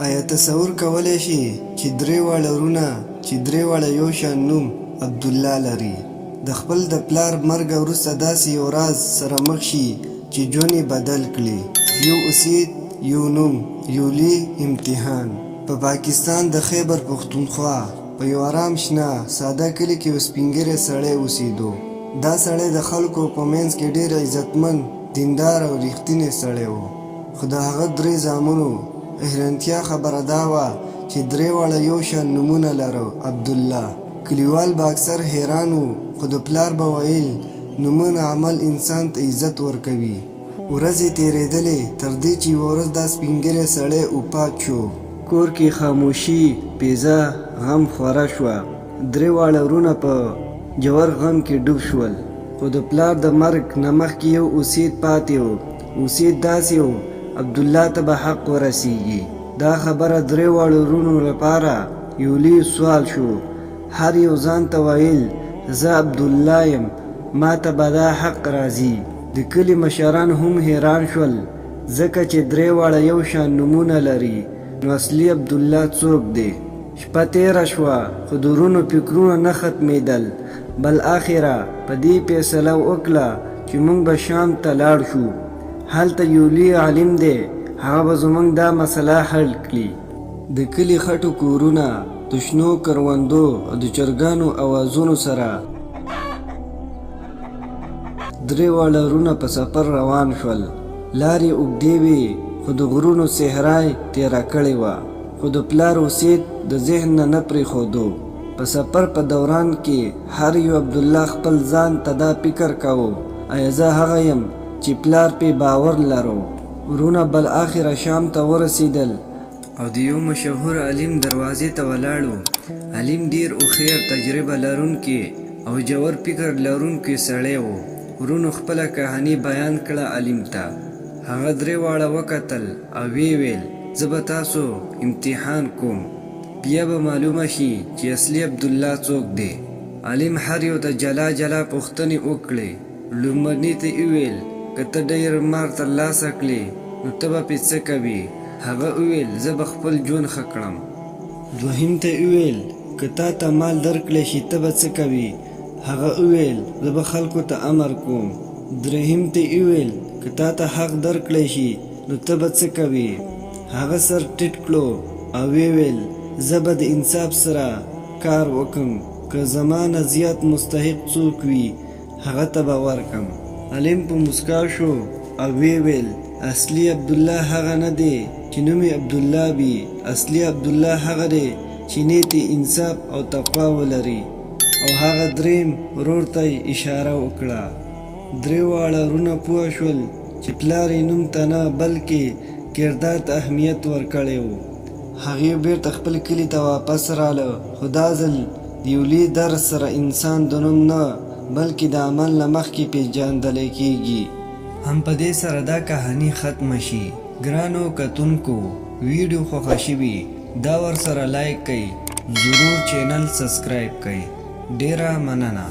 آیا تصور کولی شي چې درې واړه ورونه چې درې واړه یو شان نوم عبدالله لري د خپل د پلار مرګ وروسته داسې یو راز سره مخ شي چې ژوند یې بدل کړي. یو اسید، یو نوم، یو لوی امتحان. په پاکستان د خیبر پښتونخوا په یو آرام شنه ساده کلي کې یو سپین ږیری سړی اوسېدو. دا سړی د خلکو په منځ کې ډېر عزتمن، دیندار او رښتینی سړی و. خو د هغه درې زامنو حیرانتیا خبره دا وه چې درې واړه یو شان نومونه لرو عبدالله. کلیوال به اکثر حیران وو، خو د پلار به ویل نومونه عمل انسان ته عزت ورکوي. ورځې تېرېدلې تر دې چې یوه ورځ دا سپین ږیری سړی وفات شو. کور کې خاموشي، پیزه، غم خوره شوه. درې واړه ورونه په جوور غم کې ډوب شول. خو د پلار د مرګ نه مخکې یو اسید پاتې و. اسید داسې و عبدالله ته به حق ورسیږي. دا خبره درې واړو ورونو لپاره یو لوی سوال شو. هر یو ځان ته ویل زه عبدالله یم، ما ته به دا حق راځي. د کلي مشران هم حیران شول، ځکه چې درې واړه یو شان نومونه لري، نو اصلي عبدالله څوک دی؟ شپه تېره شوه، خو د ورونو فکرونه نه ختمېدل. بالاخره په دې فیصله وکړه چې موږ به شام ته لاړ شو. هلته یو لوی عالم دی، هغه به زموږ دا مسله حل کړي. د کلي خټو کورونه د شنو کروندو او د چرګانو اوازونو سره درې واړه ورونه په سفر روان شول. لارې اوږدې وې، خو د غرونو صحرا یې تېره کړې وه. خو د پلار وصیت د ذهن نه نه پرېښودو. په سفر په دوران کې هر یو عبدالله خپل ځان ته دا فکر کوو، آیا زه هغه یم چې پلار پې باور لرو. ورونه بالاخره شام ته ورسېدل او د یو مشهور عالم دروازې ته ولاړو. عالم ډېر هوښیار، تجربه لرونکی او ژور فکر لرونکی سړی و. ورونو خپله کهاني بیان کړه عالم ته. هغه درې واړه وکتل او ویې ویل زه به تاسو امتحان کوم، بیا به معلومه شي چې اصلي عبدالله څوک دی. عالم هر یو ته جلا جلا پوښتنې وکړې. لومړني ته یې وویل که ته ډېر مال ترلاسه کړې نو ته به پې څه کوې؟ هغه وویل زه به خپل ژوند ښه کړم. دوهم ته یې وویل که تا ته مال درکړی شي ته به څه کوې؟ هغه وویل زه به خلکو ته امر کوم. درېیم ته یې وویل که تا ته حق درکړی شي نو ته به څه کوې؟ هغه سر ټیټ کړو او ویل زه به د انصاف سره کار وکړم، که زما نه زیات مستحق څوک وي هغه ته به ورکړم. عالم په مسکا شو او ویل اصلي عبدالله هغه نه دی چې نوم یې عبدالله وي، اصلي عبدالله هغه دی چې نیت انصاف او تقوا ولري. او هغه دریم ورور ته اشاره وکړه. درې واړه ورونه پوه شول چې پلار یې نوم ته نه بلکې کردار ته اهمیت ورکړی و. هغې بیرته خپل کلي ته واپس راله، خو دا ځل د یو لوی درس سره انسان د نوم نه بلکې د عمل نه مخکې پیژندلی کېږي. هم په دې سره دا کهاني ختمه شي. ګرانو کتونکو، ویډیو خوښه شوي دا ورسره لایک کړئ، ضرور چینل سبسکرایب کړئ. ډیره مننه.